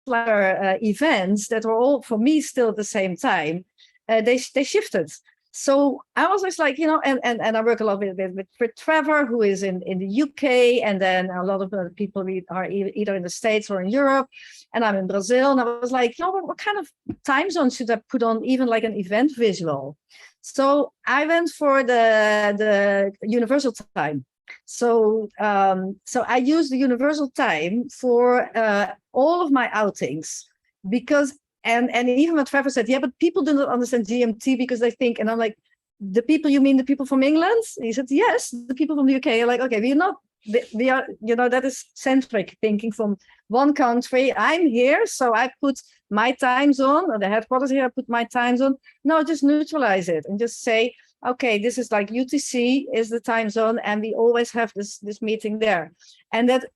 events that were all, for me, still at the same time, they shifted. So I was just like, and I work a lot with Trevor, who is in the UK, and then a lot of people are either in the States or in Europe, and I'm in Brazil. And I was like, what kind of time zone should I put on, even like an event visual? So I went for the universal time. So I used the universal time for all of my outings, because and even what Trevor said, yeah, but people do not understand GMT because they think, and I'm like, the people, you mean the people from England? He said, yes, the people from the UK. You're like, okay, we are, that is centric thinking from one country. I'm here, so I put my time zone, or the headquarters here, I put my time zone. No, just neutralize it and just say, okay, this is like UTC is the time zone, and we always have this meeting there. And that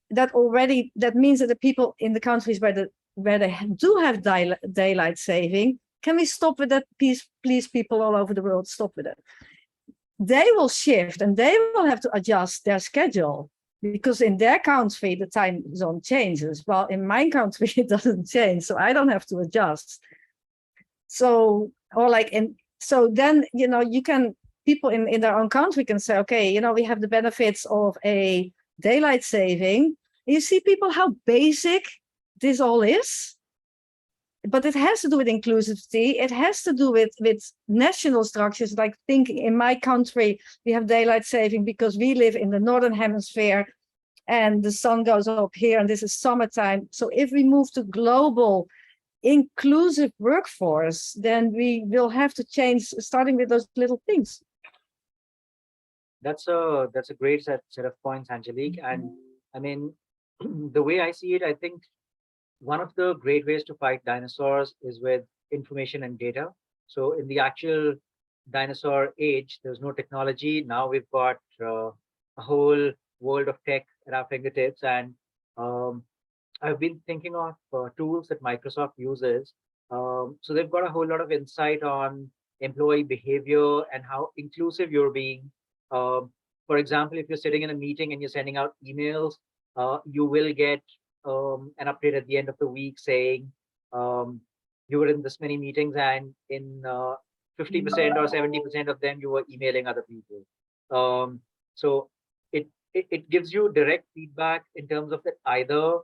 means that the people in the countries where they do have daylight saving, can we stop with that? Please, people all over the world, stop with it. They will shift and they will have to adjust their schedule, because in their country, the time zone changes. Well, in my country, it doesn't change, so I don't have to adjust. So then, you can, people in their own country can say, okay, we have the benefits of a daylight saving. You see people how basic this all is. But it has to do with inclusivity. It has to do with national structures. Like thinking in my country, we have daylight saving because we live in the Northern Hemisphere and the sun goes up here and this is summertime. So if we move to global inclusive workforce, then we will have to change, starting with those little things. That's a great set of points, Angelique. And I mean, the way I see it, I think one of the great ways to fight dinosaurs is with information and data. So in the actual dinosaur age, there's no technology. Now we've got a whole world of tech at our fingertips. And I've been thinking of tools that Microsoft uses. So they've got a whole lot of insight on employee behavior and how inclusive you're being. For example, if you're sitting in a meeting and you're sending out emails, you will get an update at the end of the week saying you were in this many meetings and in 50% or 70% of them you were emailing other people. So it gives you direct feedback in terms of that either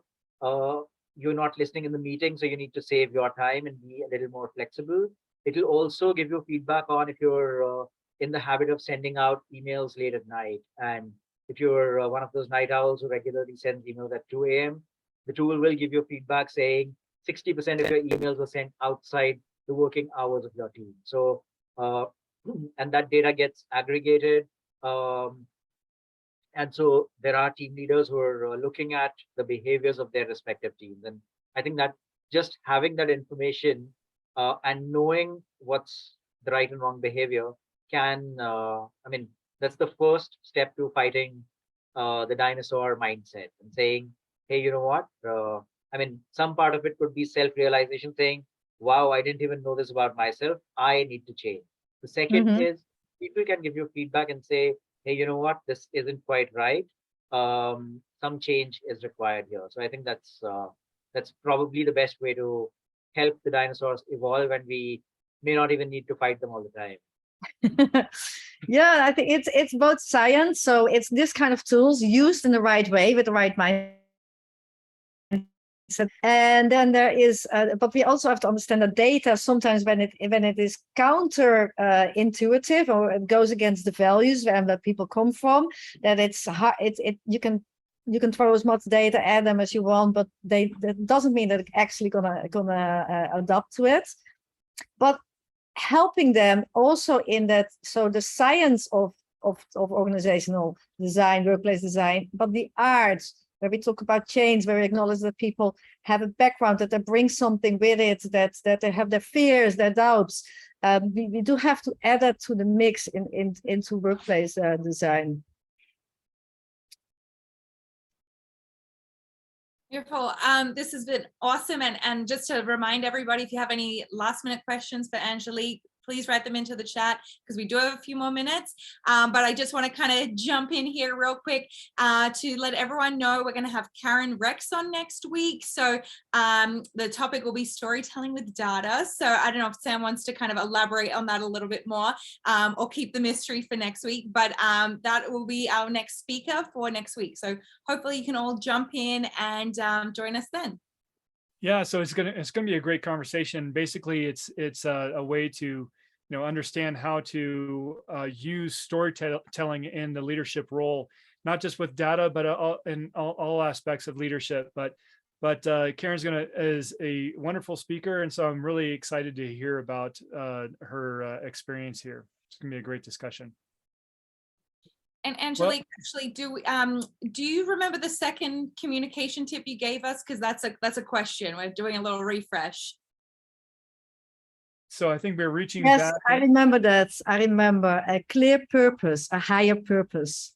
you're not listening in the meeting, so you need to save your time and be a little more flexible. It'll also give you feedback on if you're in the habit of sending out emails late at night. And if you're one of those night owls who regularly sends emails at 2 a.m., the tool will give you feedback saying 60% of your emails were sent outside the working hours of your team. So, and that data gets aggregated. And so there are team leaders who are looking at the behaviors of their respective teams. And I think that just having that information and knowing what's the right and wrong behavior can, I mean, that's the first step to fighting the dinosaur mindset and saying, hey, you know what? I mean, some part of it could be self-realization, saying, wow, I didn't even know this about myself. I need to change. The second is people can give you feedback and say, hey, you know what? This isn't quite right. Some change is required here. So I think that's probably the best way to help the dinosaurs evolve, and we may not even need to fight them all the time. Yeah, I think it's both science. So it's this kind of tools used in the right way with the right mindset. And then there is, but we also have to understand that data sometimes when it is counter intuitive or it goes against the values where people come from, that it's hard. You can throw as much data at them as you want, but that doesn't mean that they're actually gonna adapt to it. But helping them also in that, so the science of organizational design, workplace design, but the arts, where we talk about change, where we acknowledge that people have a background, that they bring something with it, that they have their fears, their doubts. We do have to add that to the mix into workplace design. Beautiful. This has been awesome. And just to remind everybody, if you have any last minute questions for Angelique, please write them into the chat because we do have a few more minutes. But I just want to kind of jump in here real quick to let everyone know we're going to have Karen Rex on next week. So the topic will be storytelling with data. So I don't know if Sam wants to kind of elaborate on that a little bit more or keep the mystery for next week. But that will be our next speaker for next week. So hopefully you can all jump in and join us then. Yeah, so it's gonna be a great conversation. Basically, it's a way to understand how to use storytelling in the leadership role, not just with data, but in all aspects of leadership. But Karen's is a wonderful speaker, and so I'm really excited to hear about her experience here. It's gonna be a great discussion. And Angelique, actually, do you remember the second communication tip you gave us? Because that's a question. We're doing a little refresh. So I think we're reaching. Yes, back. I remember that. I remember a clear purpose, a higher purpose.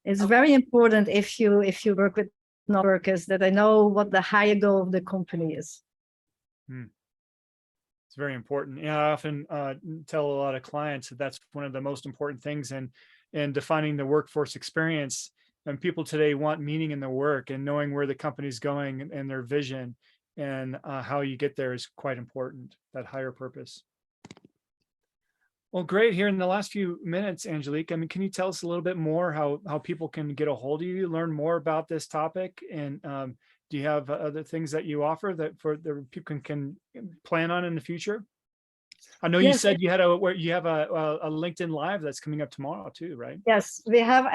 It's very important if you work with non-workers that they know what the higher goal of the company is. It's very important. Yeah, I often tell a lot of clients that that's one of the most important things in defining the workforce experience. And people today want meaning in their work, and knowing where the company's going and their vision and how you get there is quite important, that higher purpose. Well, great. Here in the last few minutes, Angelique, I mean, can you tell us a little bit more how people can get a hold of you, learn more about this topic, and do you have other things that you offer that for the people can plan on in the future? I know you Yes. said you have a LinkedIn Live that's coming up tomorrow too, right? Yes, we have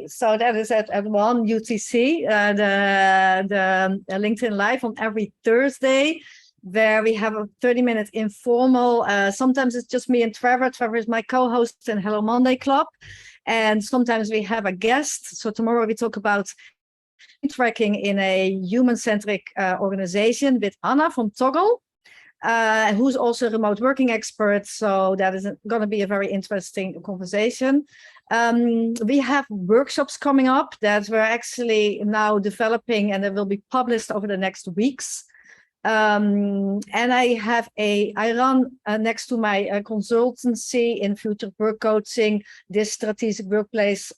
so that is at 1 UTC, the LinkedIn Live on every Thursday, where we have a 30-minute informal. Sometimes it's just me and Trevor. Trevor is my co-host in Hello Monday Club. And sometimes we have a guest. So tomorrow we talk about tracking in a human-centric organization with Anna from Toggle. Who's also a remote working expert. So that is going to be a very interesting conversation. We have workshops coming up that we're actually now developing, and they will be published over the next weeks. And I run next to my consultancy in future work coaching, this strategic workplace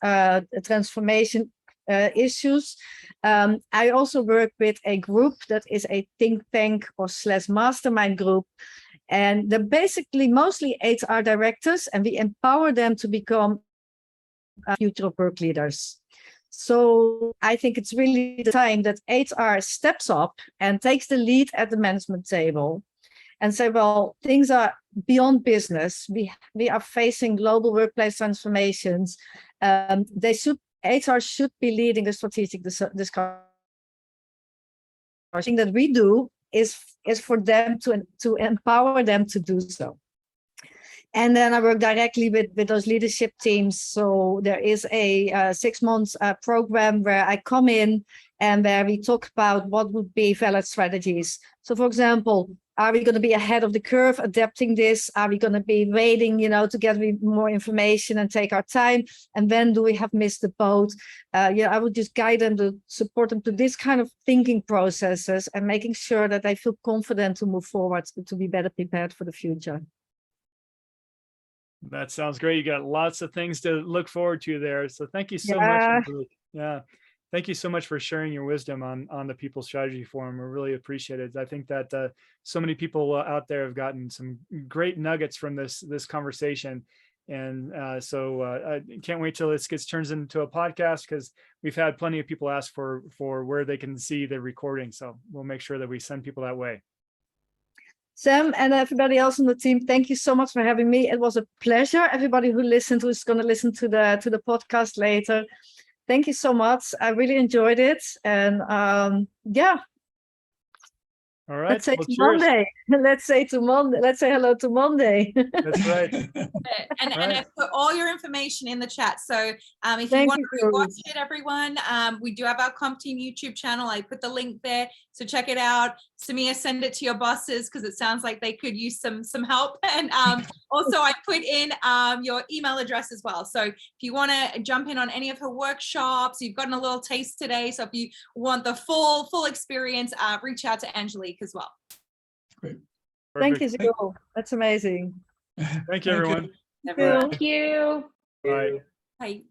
transformation issues. I also work with a group that is a think tank or / mastermind group. And they're basically mostly HR directors, and we empower them to become future work leaders. So I think it's really the time that HR steps up and takes the lead at the management table and say, well, things are beyond business. We are facing global workplace transformations. HR should be leading the strategic discussion. The thing that we do is for them to empower them to do so. And then I work directly with those leadership teams. So there is a 6 months program where I come in and where we talk about what would be valid strategies. So for example, are we going to be ahead of the curve adapting this? Are we going to be waiting, to get more information and take our time? And when do we have missed the boat? I would just guide them to support them to this kind of thinking processes and making sure that they feel confident to move forward, to be better prepared for the future. That sounds great. You got lots of things to look forward to there. So thank you so much, Angelique. Yeah. Thank you so much for sharing your wisdom on the People Strategy Forum. We really appreciate it. I think that so many people out there have gotten some great nuggets from this conversation. And so I can't wait till this gets turned into a podcast, because we've had plenty of people ask for where they can see the recording. So we'll make sure that we send people that way. Sam and everybody else on the team, thank you so much for having me. It was a pleasure. Everybody who listened, who's going to listen to the podcast later, thank you so much. I really enjoyed it. And All right. Let's say to Monday. Let's say hello to Monday. That's right. And I put all your information in the chat. So if you Thank want you, to watch it, everyone, we do have our Comp Team YouTube channel. I put the link there. So check it out. Samia, send it to your bosses, because it sounds like they could use some help. And also I put in your email address as well. So if you want to jump in on any of her workshops, you've gotten a little taste today. So if you want the full experience, reach out to Angelique as well. Great. Thank you, Joel. That's amazing. Thank you, everyone. Thank you. Bye. Bye.